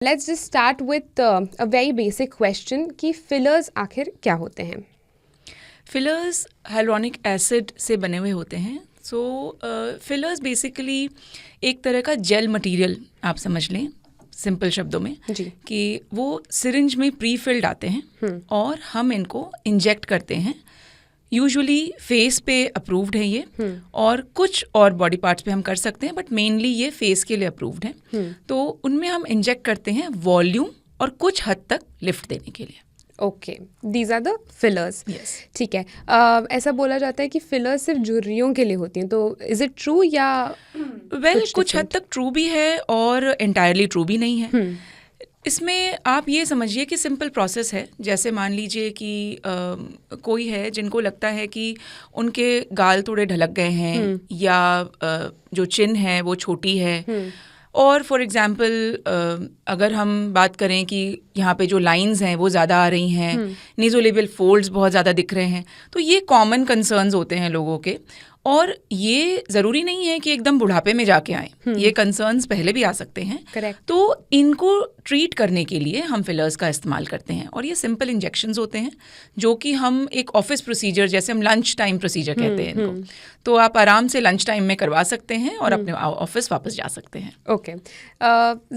Let's just start with a very basic question कि fillers आखिर क्या होते हैं? फिलर्स हाइलुरोनिक एसिड से बने हुए होते हैं. सो फिलर्स बेसिकली एक तरह का जेल मटेरियल आप समझ लें सिंपल शब्दों में जी. कि वो सिरिंज में प्री फिल्ड आते हैं और हम इनको इंजेक्ट करते हैं. यूजुअली फेस पे अप्रूव्ड है ये और कुछ और बॉडी पार्ट्स पे हम कर सकते हैं बट मेनली ये फेस के लिए अप्रूव्ड है. तो उनमें हम इंजेक्ट करते हैं वॉल्यूम और कुछ हद तक लिफ्ट देने के लिए. Okay, these are the fillers. Yes. ठीक है. ऐसा बोला जाता है कि फिलर्स सिर्फ झुर्रियों के लिए होती हैं, तो इज इट ट्रू या वेल कुछ हद तक ट्रू भी है और एंटायरली ट्रू भी नहीं है. इसमें आप ये समझिए कि सिंपल प्रोसेस है. जैसे मान लीजिए कि कोई है जिनको लगता है कि उनके गाल थोड़े ढलक गए हैं या जो चिन है वो छोटी है. और फॉर एग्जांपल अगर हम बात करें कि यहाँ पे जो लाइंस हैं वो ज़्यादा आ रही हैं, नेज़ोलेबियल फोल्ड्स बहुत ज़्यादा दिख रहे हैं, तो ये कॉमन कंसर्न्स होते हैं लोगों के. और ये ज़रूरी नहीं है कि एकदम बुढ़ापे में जाके आए. ये कंसर्न्स पहले भी आ सकते हैं. करेक्ट. तो इनको ट्रीट करने के लिए हम फिलर्स का इस्तेमाल करते हैं और ये सिंपल इंजेक्शंस होते हैं जो कि हम एक ऑफिस प्रोसीजर, जैसे हम लंच टाइम प्रोसीजर कहते हैं इनको, तो आप आराम से लंच टाइम में करवा सकते हैं और अपने ऑफिस वापस जा सकते हैं. ओके.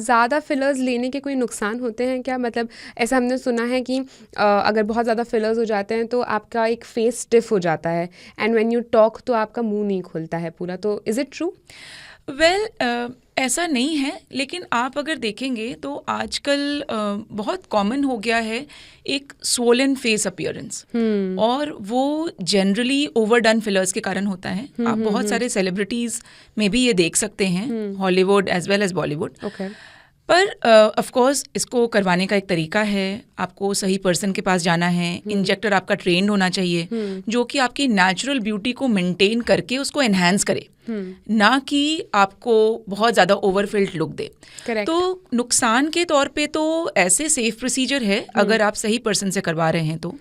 ज़्यादा फिलर्स लेने के कोई नुकसान होते हैं क्या? मतलब ऐसा हमने सुना है कि अगर बहुत ज़्यादा फिलर्स हो जाते हैं तो आपका एक फेस स्टिफ हो जाता है एंड व्हेन यू टॉक तो आपका मुंह नहीं खुलता है पूरा. तो इज़ इट ट्रू? वेल ऐसा नहीं है, लेकिन आप अगर देखेंगे तो आजकल बहुत कॉमन हो गया है एक स्वोलन फेस अपीयरेंस. और वो जनरली ओवरडन फिलर्स के कारण होता है. आप बहुत सारे सेलिब्रिटीज़ में भी ये देख सकते हैं, Hollywood as well as Bollywood. Okay. पर ऑफ कोर्स इसको करवाने का एक तरीका है. आपको सही पर्सन के पास जाना है. इंजेक्टर आपका ट्रेंड होना चाहिए जो कि आपकी नेचुरल ब्यूटी को मेंटेन करके उसको एनहांस करे, ना कि आपको बहुत ज़्यादा ओवरफिल्ड लुक दे. Correct. तो नुकसान के तौर पे तो ऐसे सेफ प्रोसीजर है अगर आप सही पर्सन से करवा रहे हैं तो.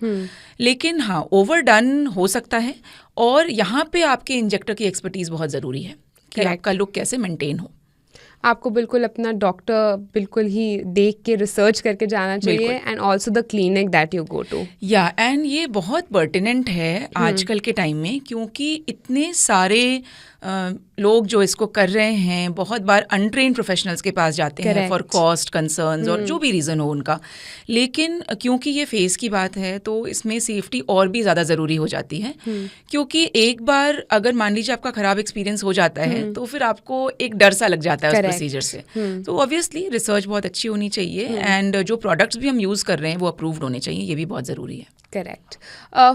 लेकिन हाँ, ओवरडन हो सकता है और यहाँ पे आपके इंजेक्टर की एक्सपर्टीज़ बहुत ज़रूरी है कि Correct. आपका लुक कैसे मेंटेन हो. आपको बिल्कुल अपना डॉक्टर बिल्कुल ही देख के रिसर्च करके जाना चाहिए and also the clinic that you go to. या एंड ये बहुत पर्टिनेंट है आजकल के टाइम में, क्योंकि इतने सारे लोग जो इसको कर रहे हैं बहुत बार अनट्रेन्ड प्रोफेशनल्स के पास जाते हैं फॉर कॉस्ट कंसर्न्स और जो भी रीज़न हो उनका. लेकिन क्योंकि ये फेस की बात है तो इसमें सेफ्टी और भी ज़्यादा ज़रूरी हो जाती है. क्योंकि एक बार अगर मान लीजिए आपका ख़राब एक्सपीरियंस हो जाता है तो फिर आपको एक डर सा लग जाता है उस प्रोसीजर से. तो ऑब्वियसली रिसर्च बहुत अच्छी होनी चाहिए एंड जो प्रोडक्ट्स भी हम यूज़ कर रहे हैं वो अप्रूव्ड होने चाहिए. ये भी बहुत ज़रूरी है. करेक्ट.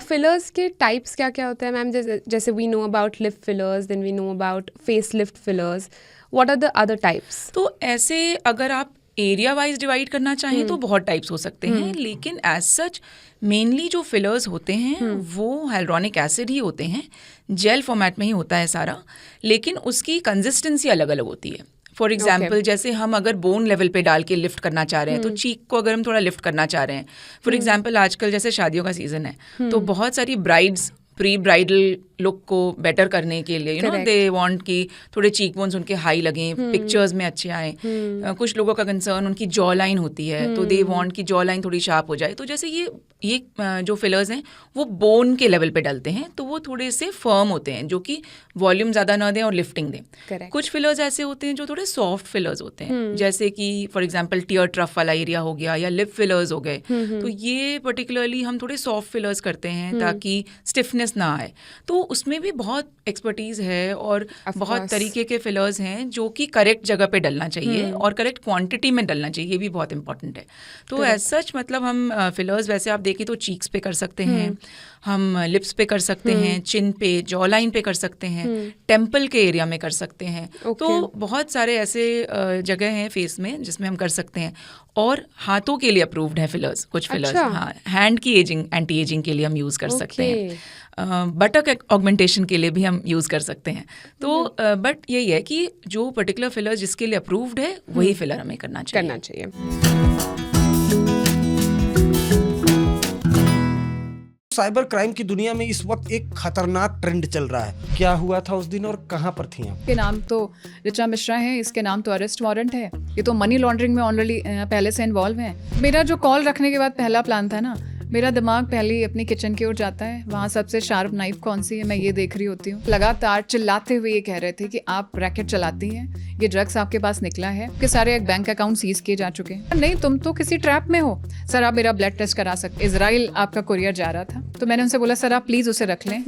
फिलर्स के टाइप्स क्या क्या होते हैं मैम? जैसे we know about lip fillers, then we know about face lift fillers. What are the other types? तो ऐसे अगर आप एरिया वाइज डिवाइड करना चाहें तो बहुत टाइप्स हो सकते हैं. लेकिन एज सच मेनली जो फिलर्स होते हैं वो हाइलुरोनिक एसिड ही होते हैं. जेल फॉर्मेट में ही होता है सारा, लेकिन उसकी कंसिस्टेंसी अलग अलग होती है. फॉर एग्जाम्पल जैसे हम अगर बोन लेवल पे डाल के लिफ्ट करना चाह रहे हैं तो चीक को अगर हम थोड़ा लिफ्ट करना चाह रहे हैं, फॉर एग्जाम्पल आजकल जैसे शादियों का सीजन है तो बहुत सारी ब्राइड्स प्री ब्राइडल लुक को बेटर करने के लिए यू नो दे वांट कि थोड़े चीक बोन्स उनके हाई लगें, पिक्चर्स में अच्छे आए. कुछ लोगों का कंसर्न उनकी जॉ लाइन होती है तो दे वांट कि जॉ लाइन थोड़ी शार्प हो जाए. तो जैसे ये जो फिलर्स हैं वो बोन के लेवल पे डलते हैं तो वो थोड़े से फर्म होते हैं जो कि वॉल्यूम ज़्यादा ना दें और लिफ्टिंग दें. कुछ फिलर्स ऐसे होते हैं जो थोड़े सॉफ्ट फिलर्स होते हैं, जैसे कि फॉर एग्जाम्पल टीयर ट्रफ वाला एरिया हो गया या लिप फिलर्स हो गए. तो ये पर्टिकुलरली हम थोड़े सॉफ्ट फिलर्स करते हैं ताकि स्टिफनेस ना आए. तो उसमें भी बहुत एक्सपर्टीज़ है और बहुत तरीके के फिलर्स हैं जो कि करेक्ट जगह पे डलना चाहिए और करेक्ट क्वांटिटी में डलना चाहिए. ये भी बहुत इंपॉर्टेंट है. तो एज सच मतलब हम फिलर्स वैसे आप देखें तो चीक्स पे कर सकते हैं, हम लिप्स पे कर सकते हैं, चिन पे, जॉ लाइन पे कर सकते हैं, टेम्पल के एरिया में कर सकते हैं. तो बहुत सारे ऐसे जगह हैं फेस में जिसमें हम कर सकते हैं. और हाथों के लिए अप्रूव्ड है फिलर्स, कुछ फिलर्स. हाँ, हैंड की एजिंग, एंटी एजिंग के लिए हम यूज़ कर सकते हैं. बटक ऑगमेंटेशन के लिए भी हम यूज़ कर सकते हैं. तो बट यही है कि जो पर्टिकुलर फिलर जिसके लिए अप्रूव्ड है वही फिलर हमें करना चाहिए. साइबर क्राइम की दुनिया में इस वक्त एक खतरनाक ट्रेंड चल रहा है। क्या हुआ था उस दिन और कहाँ पर थी आप? के नाम तो ऋचा मिश्रा है, इसके नाम तो अरेस्ट वारंट है। ये तो मनी लॉन्ड्रिंग में ऑलरेडी पहले से इन्वॉल्व है। मेरा जो कॉल रखने के बाद पहला प्लान था ना, मेरा दिमाग पहले ही अपनी किचन की ओर जाता है, वहाँ सबसे शार्प नाइफ कौन सी है मैं ये देख रही होती हूँ। लगातार चिल्लाते हुए ये कह रहे थे कि आप रैकेट चलाती हैं, ये ड्रग्स आपके पास निकला है, कि सारे एक बैंक अकाउंट सीज किए जा चुके हैं। नहीं, तुम तो किसी ट्रैप में हो सर, आप मेरा ब्लड टेस्ट करा सकते। इजराइल आपका कुरियर जा रहा था, तो मैंने उनसे बोला सर आप प्लीज़ उसे रख लें।